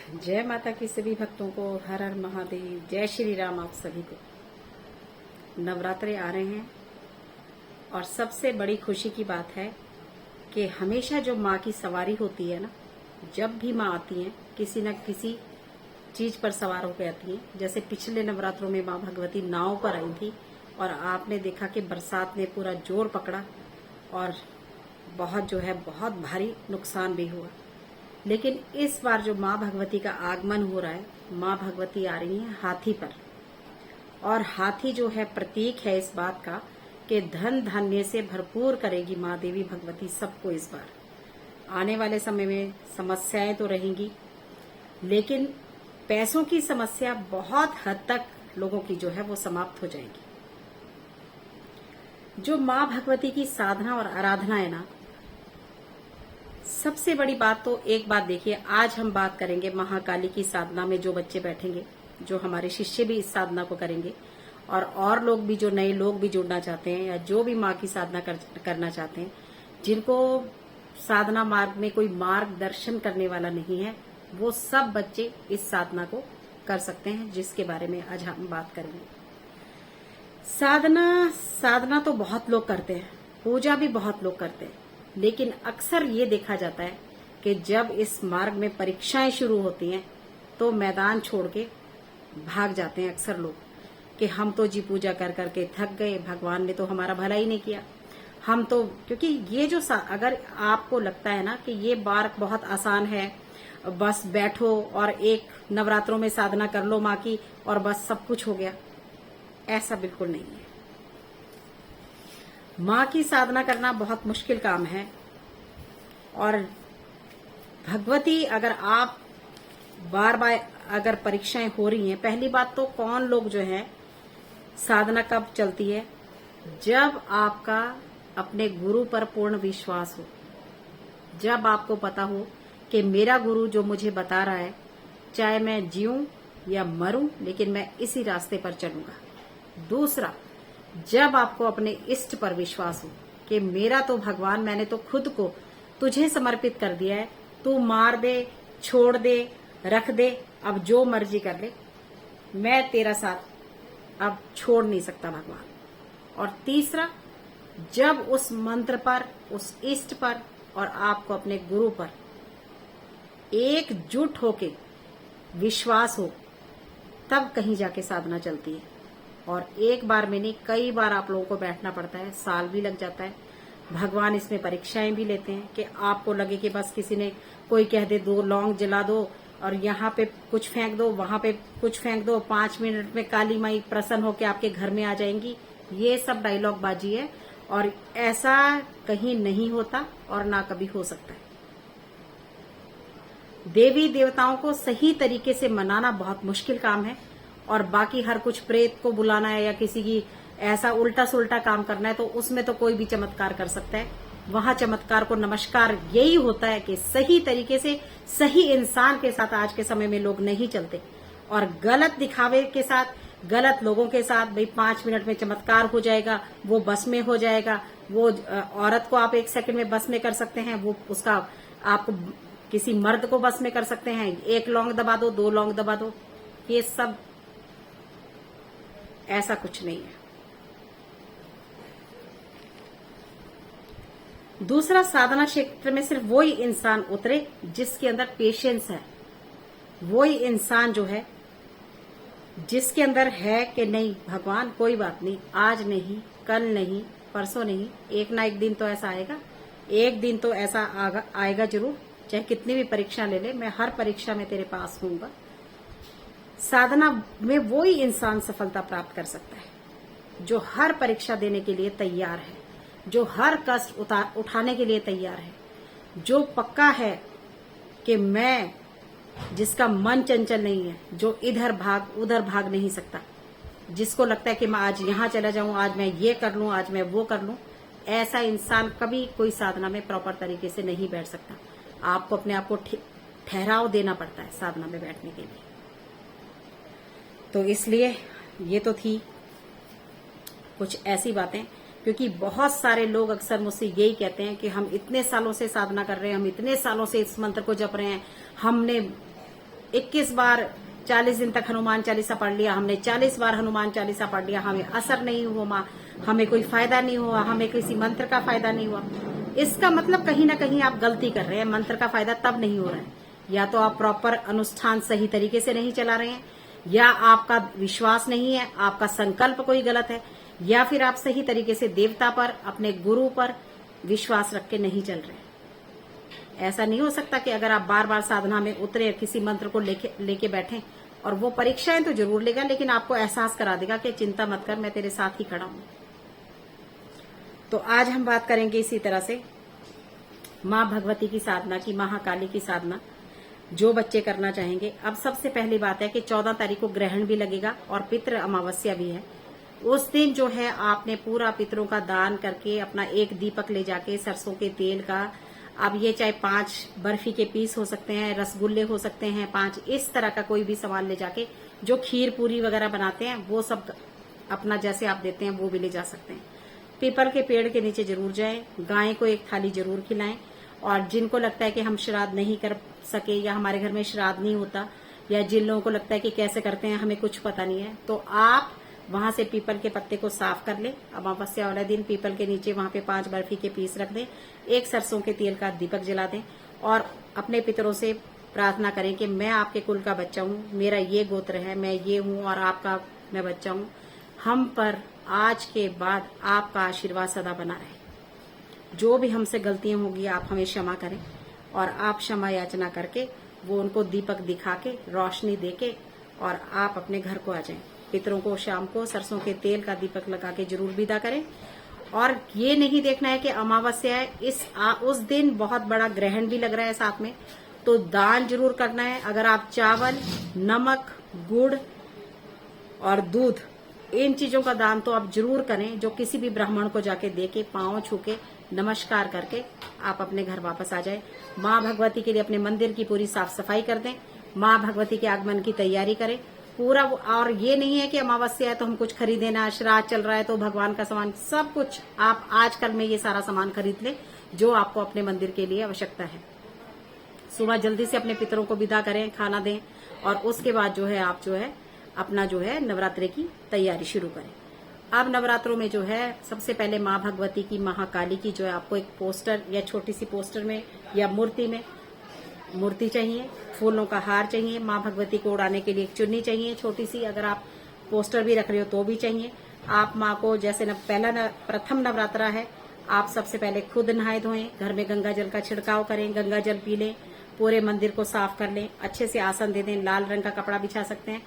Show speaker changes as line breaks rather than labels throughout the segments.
जय माता की सभी भक्तों को हर हर महादेव। जय श्री राम। आप सभी को नवरात्रे आ रहे हैं और सबसे बड़ी खुशी की बात है कि हमेशा जो माँ की सवारी होती है ना, जब भी माँ आती है किसी न किसी चीज पर सवार होकर आती है। जैसे पिछले नवरात्रों में माँ भगवती नाव पर आई थी और आपने देखा कि बरसात ने पूरा जोर पकड़ा और बहुत भारी नुकसान भी हुआ। लेकिन इस बार जो माँ भगवती का आगमन हो रहा है, माँ भगवती आ रही है हाथी पर। और हाथी जो है प्रतीक है इस बात का कि धन धान्य से भरपूर करेगी माँ देवी भगवती सबको। इस बार आने वाले समय में समस्याएं तो रहेंगी, लेकिन पैसों की समस्या बहुत हद तक लोगों की जो है वो समाप्त हो जाएगी। जो माँ भगवती की साधना और आराधना है ना, सबसे बड़ी बात तो एक बात देखिए, आज हम बात करेंगे महाकाली की साधना में जो बच्चे बैठेंगे, जो हमारे शिष्य भी इस साधना को करेंगे और लोग भी, जो नए लोग भी जुड़ना चाहते हैं या जो भी माँ की साधना करना चाहते हैं, जिनको साधना मार्ग में कोई मार्गदर्शन करने वाला नहीं है, वो सब बच्चे इस साधना को कर सकते हैं, जिसके बारे में आज हम बात करेंगे। साधना तो बहुत लोग करते हैं, पूजा भी बहुत लोग करते हैं, लेकिन अक्सर ये देखा जाता है कि जब इस मार्ग में परीक्षाएं शुरू होती हैं तो मैदान छोड़ के भाग जाते हैं अक्सर लोग कि हम तो जी पूजा कर करके थक गए, भगवान ने तो हमारा भला ही नहीं किया। हम तो, क्योंकि ये जो अगर आपको लगता है ना कि ये मार्ग बहुत आसान है, बस बैठो और एक नवरात्रों में साधना कर लो माँ की और बस सब कुछ हो गया, ऐसा बिल्कुल नहीं है। माँ की साधना करना बहुत मुश्किल काम है। और भगवती, अगर आप बार बार अगर परीक्षाएं हो रही हैं, पहली बात तो कौन लोग जो है साधना कब चलती है, जब आपका अपने गुरु पर पूर्ण विश्वास हो, जब आपको पता हो कि मेरा गुरु जो मुझे बता रहा है, चाहे मैं जीऊं या मरूं, लेकिन मैं इसी रास्ते पर चलूंगा। दूसरा, जब आपको अपने इष्ट पर विश्वास हो कि मेरा तो भगवान, मैंने तो खुद को तुझे समर्पित कर दिया है, तू मार दे, छोड़ दे, रख दे, अब जो मर्जी कर ले, मैं तेरा साथ अब छोड़ नहीं सकता भगवान। और तीसरा, जब उस मंत्र पर, उस इष्ट पर और आपको अपने गुरु पर एकजुट होके विश्वास हो, तब कहीं जाके साधना चलती है। और एक बार में नहीं, कई बार आप लोगों को बैठना पड़ता है, साल भी लग जाता है। भगवान इसमें परीक्षाएं भी लेते हैं कि आपको लगे कि बस किसी ने कोई कह दे 2 लौंग जला दो और यहाँ पे कुछ फेंक दो, वहां पे कुछ फेंक दो, 5 मिनट में काली माई प्रसन्न होकर आपके घर में आ जाएंगी। ये सब डायलॉग बाजी है और ऐसा कहीं नहीं होता और ना कभी हो सकता है। देवी देवताओं को सही तरीके से मनाना बहुत मुश्किल काम है, और बाकी हर कुछ प्रेत को बुलाना है या किसी की ऐसा उल्टा सुल्टा काम करना है, तो उसमें तो कोई भी चमत्कार कर सकता है। वहां चमत्कार को नमस्कार यही होता है कि सही तरीके से सही इंसान के साथ आज के समय में लोग नहीं चलते, और गलत दिखावे के साथ, गलत लोगों के साथ, भाई 5 मिनट में चमत्कार हो जाएगा, वो बस में हो जाएगा, वो औरत को आप 1 सेकंड में बस में कर सकते हैं, वो उसका आप किसी मर्द को बस में कर सकते हैं, 1 लौंग दबा दो, 2 लौंग दबा दो, ये सब ऐसा कुछ नहीं है। दूसरा, साधना क्षेत्र में सिर्फ वही इंसान उतरे जिसके अंदर पेशेंस है, वही इंसान जो है जिसके अंदर है कि नहीं भगवान कोई बात नहीं, आज नहीं, कल नहीं, परसों नहीं, एक ना एक दिन तो ऐसा आएगा, एक दिन तो ऐसा आएगा जरूर, चाहे कितनी भी परीक्षा ले ले, मैं हर परीक्षा में तेरे पास हूंगा। साधना में वही इंसान सफलता प्राप्त कर सकता है जो हर परीक्षा देने के लिए तैयार है, जो हर कष्ट उठाने के लिए तैयार है, जो पक्का है कि मैं, जिसका मन चंचल नहीं है, जो इधर भाग उधर भाग नहीं सकता, जिसको लगता है कि मैं आज यहां चला जाऊं, आज मैं ये कर लूं, आज मैं वो कर लूं, ऐसा इंसान कभी कोई साधना में प्रॉपर तरीके से नहीं बैठ सकता। आपको अपने आप को ठहराव देना पड़ता है साधना में बैठने के लिए। तो इसलिए ये तो थी कुछ ऐसी बातें, क्योंकि बहुत सारे लोग अक्सर मुझसे यही कहते हैं कि हम इतने सालों से साधना कर रहे हैं, हम इतने सालों से इस मंत्र को जप रहे हैं, हमने 21 बार 40 दिन तक हनुमान चालीसा पढ़ लिया, हमने 40 बार हनुमान चालीसा पढ़ लिया, हमें असर नहीं हुआ, हमें कोई फायदा नहीं हुआ, हमें किसी मंत्र का फायदा नहीं हुआ, इसका मतलब कहीं ना कहीं आप गलती कर रहे हैं। मंत्र का फायदा तब नहीं हो रहा है, या तो आप प्रॉपर अनुष्ठान सही तरीके से नहीं चला रहे हैं, या आपका विश्वास नहीं है, आपका संकल्प कोई गलत है, या फिर आप सही तरीके से देवता पर, अपने गुरु पर विश्वास रख के नहीं चल रहे। ऐसा नहीं हो सकता कि अगर आप बार बार साधना में उतरे, किसी मंत्र को लेके बैठे, और वो परीक्षाएं तो जरूर लेगा, लेकिन आपको एहसास करा देगा कि चिंता मत कर, मैं तेरे साथ ही खड़ा हूं। तो आज हम बात करेंगे इसी तरह से मां भगवती की साधना की, महाकाली की साधना जो बच्चे करना चाहेंगे। अब सबसे पहली बात है कि 14 तारीख को ग्रहण भी लगेगा और पितृ अमावस्या भी है। उस दिन जो है आपने पूरा पितरों का दान करके अपना एक दीपक ले जाके सरसों के तेल का, अब ये चाहे 5 बर्फी के पीस हो सकते हैं, रसगुल्ले हो सकते हैं 5, इस तरह का कोई भी सामान ले जाके, जो खीर पूरी वगैरह बनाते हैं वो सब अपना जैसे आप देते हैं वो भी ले जा सकते हैं। पीपल के पेड़ के नीचे जरूर जाएं, गाय को एक थाली जरूर खिलाएं, और जिनको लगता है कि हम श्राद्ध नहीं कर सके, या हमारे घर में श्राद्ध नहीं होता, या जिन लोगों को लगता है कि कैसे करते हैं हमें कुछ पता नहीं है, तो आप वहां से पीपल के पत्ते को साफ कर ले। अमावस्या वाला दिन पीपल के नीचे वहां पे 5 बर्फी के पीस रख दें, एक सरसों के तेल का दीपक जला दें, और अपने पितरों से प्रार्थना करें कि मैं आपके कुल का बच्चा हूँ, मेरा ये गोत्र है, मैं ये हूँ और आपका मैं बच्चा हूँ, हम पर आज के बाद आपका आशीर्वाद सदा बना रहे। जो भी हमसे गलतियां होगी आप हमें क्षमा करें, और आप क्षमा याचना करके वो उनको दीपक दिखा के, रोशनी देके, और आप अपने घर को आ जाएं। पितरों को शाम को सरसों के तेल का दीपक लगा के जरूर विदा करें। और ये नहीं देखना है कि अमावस्या है, उस दिन बहुत बड़ा ग्रहण भी लग रहा है साथ में, तो दान जरूर करना है। अगर आप चावल, नमक, गुड़ और दूध, इन चीजों का दान तो आप जरूर करें, जो किसी भी ब्राह्मण को जाके दे के, पांव छू के, नमस्कार करके आप अपने घर वापस आ जाए। माँ भगवती के लिए अपने मंदिर की पूरी साफ सफाई कर दें, माँ भगवती के आगमन की तैयारी करें पूरा। और ये नहीं है कि अमावस्या है तो हम कुछ खरीदे ना, श्राद्ध चल रहा है तो भगवान का सामान, सब कुछ आप आजकल में ये सारा सामान खरीद लें जो आपको अपने मंदिर के लिए आवश्यकता है। सुबह जल्दी से अपने पितरों को विदा करें, खाना दें, और उसके बाद जो है आप जो है अपना जो है नवरात्रि की तैयारी शुरू करें। अब नवरात्रों में जो है सबसे पहले माँ भगवती की, महाकाली की जो है आपको एक पोस्टर या छोटी सी पोस्टर में या मूर्ति चाहिए, फूलों का हार चाहिए, माँ भगवती को उड़ाने के लिए एक चुन्नी चाहिए छोटी सी, अगर आप पोस्टर भी रख रहे हो तो भी चाहिए। आप माँ को जैसे प्रथम नवरात्रा है, आप सबसे पहले खुद नहाए धोएं, घर में गंगा जल का छिड़काव करें, गंगा जल पी लें, पूरे मंदिर को साफ कर लें, अच्छे से आसन दे दें, लाल रंग का कपड़ा बिछा सकते हैं,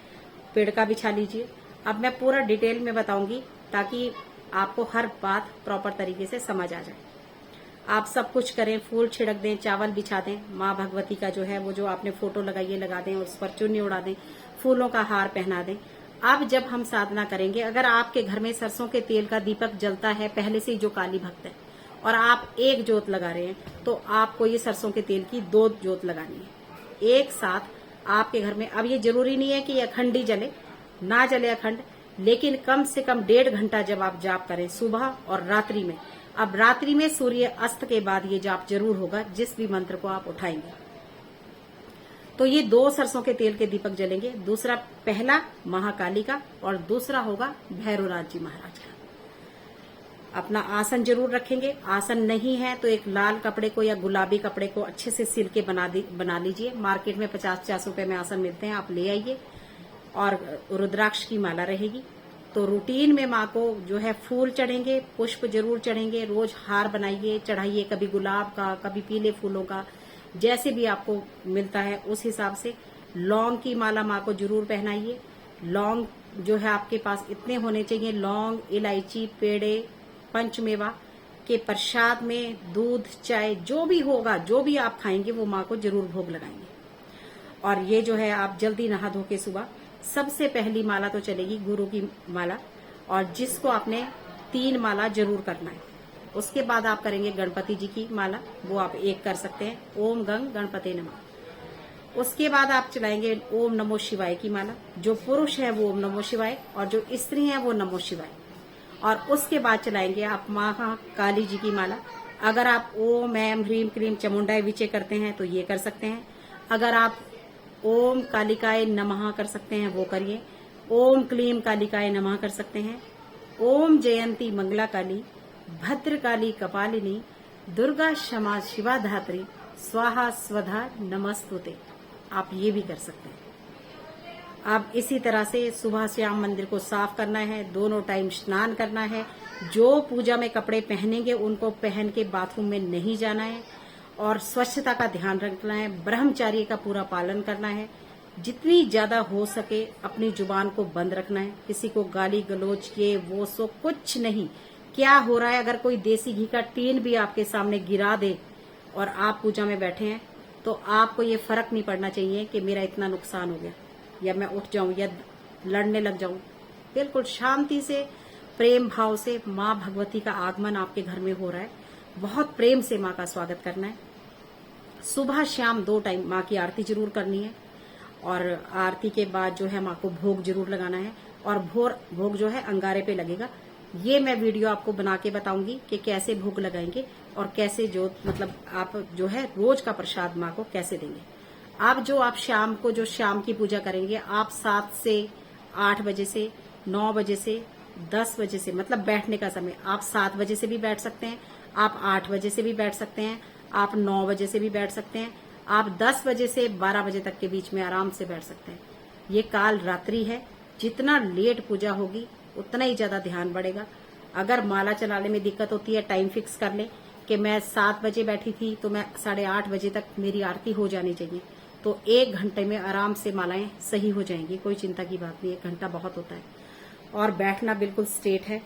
पेड़ का बिछा लीजिए। अब मैं पूरा डिटेल में बताऊंगी ताकि आपको हर बात प्रॉपर तरीके से समझ आ जाए। आप सब कुछ करें, फूल छिड़क दें, चावल बिछा दें, माँ भगवती का जो है वो जो आपने फोटो लगाई है लगा दें, उस पर चुन्नी उड़ा दें, फूलों का हार पहना दें। अब जब हम साधना करेंगे, अगर आपके घर में सरसों के तेल का दीपक जलता है पहले से ही, जो काली भक्त है, और आप एक जोत लगा रहे हैं, तो आपको ये सरसों के तेल की 2 जोत लगानी है एक साथ आपके घर में। अब ये जरूरी नहीं है कि अखंड ही जले, ना जले अखंड, लेकिन कम से कम 1.5 घंटा जब आप जाप करें सुबह और रात्रि में। अब रात्रि में सूर्य अस्त के बाद ये जाप जरूर होगा, जिस भी मंत्र को आप उठाएंगे। तो ये 2 सरसों के तेल के दीपक जलेंगे। दूसरा, पहला महाकाली का और दूसरा होगा भैरवनाथ जी महाराज का। अपना आसन जरूर रखेंगे, आसन नहीं है तो एक लाल कपड़े को या गुलाबी कपड़े को अच्छे से सिल के बना लीजिए। मार्केट में 50-50 रुपए में आसन मिलते हैं, आप ले आइए। और रुद्राक्ष की माला रहेगी। तो रूटीन में माँ को जो है फूल चढ़ेंगे, पुष्प जरूर चढ़ेंगे, रोज हार बनाइए, चढ़ाइए, कभी गुलाब का, कभी पीले फूलों का, जैसे भी आपको मिलता है उस हिसाब से। लौंग की माला माँ को जरूर पहनाइए। लौंग जो है आपके पास इतने होने चाहिए, लौंग, इलायची, पेड़े, पंचमेवा के प्रसाद में दूध, चाय, जो भी होगा, जो भी आप खाएंगे वो माँ को जरूर भोग लगाएंगे। और ये जो है आप जल्दी नहा धो के सुबह सबसे पहली माला तो चलेगी गुरु की माला, और जिसको आपने 3 माला जरूर करना है। उसके बाद आप करेंगे गणपति जी की माला, वो आप 1 कर सकते हैं, ओम गंग गणपते नमः। उसके बाद आप चलाएंगे ओम नमो शिवाय की माला। जो पुरुष है वो ओम नमो शिवाय, और जो स्त्री है वो नमो शिवाय। और उसके बाद चलाएंगे आप महाकाली जी की माला। अगर आप ओम एम ह्रीम क्रीम चामुंडाय विचे करते हैं तो ये कर सकते हैं। अगर आप ओम कालिकाय नमः कर सकते हैं वो करिए, ओम क्लीम कालिकाय नमः कर सकते हैं, ओम जयंती मंगला काली, भद्रकाली कपालिनी, दुर्गा क्षमा शिवा धात्री, स्वाहा स्वधा नमस्तुते, आप ये भी कर सकते हैं। अब इसी तरह से सुबह श्याम मंदिर को साफ करना है, दोनों टाइम स्नान करना है, जो पूजा में कपड़े पहनेंगे उनको पहन के बाथरूम में नहीं जाना है, और स्वच्छता का ध्यान रखना है, ब्रह्मचर्य का पूरा पालन करना है, जितनी ज्यादा हो सके अपनी जुबान को बंद रखना है, किसी को गाली गलोच ये वो सो कुछ नहीं। क्या हो रहा है, अगर कोई देसी घी का टीन भी आपके सामने गिरा दे और आप पूजा में बैठे हैं तो आपको ये फर्क नहीं पड़ना चाहिए कि मेरा इतना नुकसान हो गया या मैं उठ जाऊं या लड़ने लग जाऊं। बिल्कुल शांति से, प्रेम भाव से माँ भगवती का आगमन आपके घर में हो रहा है, बहुत प्रेम से माँ का स्वागत करना है। सुबह शाम 2 टाइम माँ की आरती जरूर करनी है, और आरती के बाद जो है माँ को भोग जरूर लगाना है, और भोग जो है अंगारे पे लगेगा। ये मैं वीडियो आपको बना के बताऊंगी कि कैसे भोग लगाएंगे और कैसे जो मतलब आप जो है रोज का प्रसाद माँ को कैसे देंगे। आप शाम को जो शाम की पूजा करेंगे, आप 7 से 8 बजे से 9 बजे से 10 बजे से, मतलब बैठने का समय, आप 7 बजे से भी बैठ सकते हैं, आप 8 बजे से भी बैठ सकते हैं, आप 9 बजे से भी बैठ सकते हैं, आप 10 बजे से 12 बजे तक के बीच में आराम से बैठ सकते हैं। ये काल रात्रि है, जितना लेट पूजा होगी उतना ही ज्यादा ध्यान बढ़ेगा। अगर माला चलाने में दिक्कत होती है, टाइम फिक्स कर ले कि मैं 7 बजे बैठी थी तो मैं 8:30 बजे तक मेरी आरती हो जानी चाहिए, तो 1 घंटे में आराम से मालाएं सही हो जाएंगी, कोई चिंता की बात नहीं, 1 घंटा बहुत होता है। और बैठना बिल्कुल स्ट्रेट है,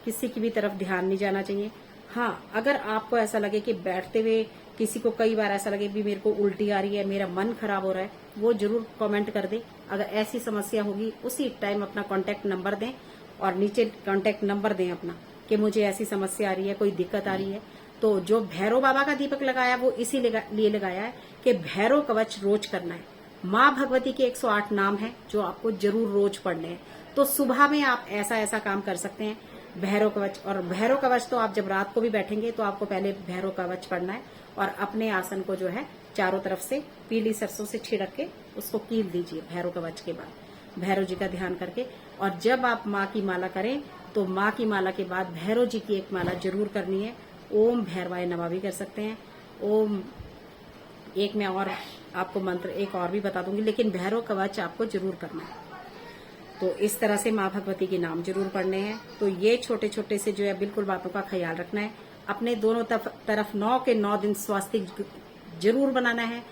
किसी की भी तरफ ध्यान नहीं जाना चाहिए। हाँ, अगर आपको ऐसा लगे कि बैठते हुए किसी को कई बार ऐसा लगे भी मेरे को उल्टी आ रही है, मेरा मन खराब हो रहा है, वो जरूर कमेंट कर दे। अगर ऐसी समस्या होगी उसी टाइम अपना कॉन्टेक्ट नंबर दें और नीचे कॉन्टेक्ट नंबर दें अपना कि मुझे ऐसी समस्या आ रही है, कोई दिक्कत आ रही है। तो जो भैरव बाबा का दीपक लगाया वो इसी लिए लगाया है कि भैरव कवच रोज करना है। माँ भगवती के 108 नाम है जो आपको जरूर रोज पढ़ने हैं। तो सुबह में आप ऐसा काम कर सकते हैं, भैरव कवच। और भैरव कवच तो आप जब रात को भी बैठेंगे तो आपको पहले भैरव कवच पढ़ना है, और अपने आसन को जो है चारों तरफ से पीली सरसों से छिड़क के उसको कील दीजिए भैरव कवच के बाद, भैरव जी का ध्यान करके। और जब आप माँ की माला करें तो माँ की माला के बाद भैरव जी की एक माला जरूर करनी है। ओम भैरवाय नमः भी कर सकते हैं। ओम, एक मैं और आपको मंत्र एक और भी बता दूंगी, लेकिन भैरव कवच आपको जरूर करना है। तो इस तरह से माँ भगवती के नाम जरूर पढ़ने हैं। तो ये छोटे छोटे से जो है बिल्कुल बातों का ख्याल रखना है। अपने दोनों तरफ 9 के 9 दिन स्वास्तिक जरूर बनाना है।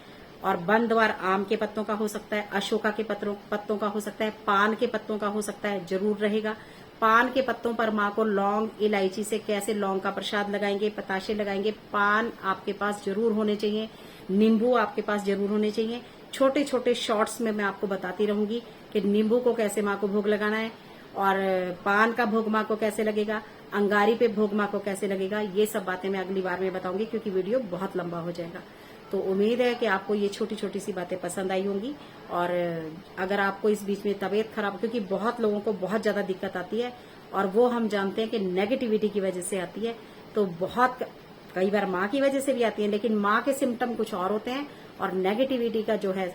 और बंदवार आम के पत्तों का हो सकता है, अशोका के पत्तों का हो सकता है, पान के पत्तों का हो सकता है, जरूर रहेगा। पान के पत्तों पर माँ को लौंग इलायची से कैसे लौंग का प्रसाद लगाएंगे, पताशे लगाएंगे। पान आपके पास जरूर होने चाहिए, नींबू आपके पास जरूर होने चाहिए। छोटे छोटे शॉर्ट्स में मैं आपको बताती रहूंगी कि नींबू को कैसे माँ को भोग लगाना है, और पान का भोग माँ को कैसे लगेगा, अंगारी पे भोग माँ को कैसे लगेगा। ये सब बातें मैं अगली बार में बताऊंगी, क्योंकि वीडियो बहुत लंबा हो जाएगा। तो उम्मीद है कि आपको ये छोटी छोटी सी बातें पसंद आई होंगी। और अगर आपको इस बीच में तबीयत खराब, क्योंकि बहुत लोगों को बहुत ज्यादा दिक्कत आती है, और वो हम जानते हैं कि नेगेटिविटी की वजह से आती है, तो बहुत कई बार माँ की वजह से भी आती है, लेकिन माँ के सिम्टम कुछ और होते हैं और नेगेटिविटी का जो है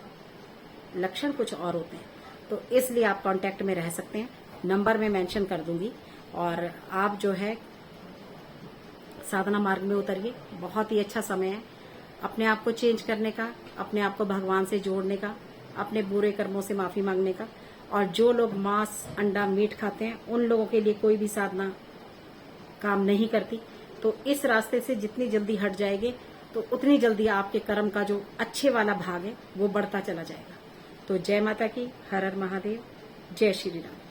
लक्षण कुछ और होते हैं। तो इसलिए आप कांटेक्ट में रह सकते हैं, नंबर में मेंशन कर दूंगी। और आप जो है साधना मार्ग में उतरिए, बहुत ही अच्छा समय है अपने आप को चेंज करने का, अपने आप को भगवान से जोड़ने का, अपने बुरे कर्मों से माफी मांगने का। और जो लोग मांस अंडा मीट खाते हैं उन लोगों के लिए कोई भी साधना काम नहीं करती। तो इस रास्ते से जितनी जल्दी हट जाएंगे तो उतनी जल्दी आपके कर्म का जो अच्छे वाला भाग है वो बढ़ता चला जाएगा। तो जय माता की, हर हर महादेव, जय श्री राम।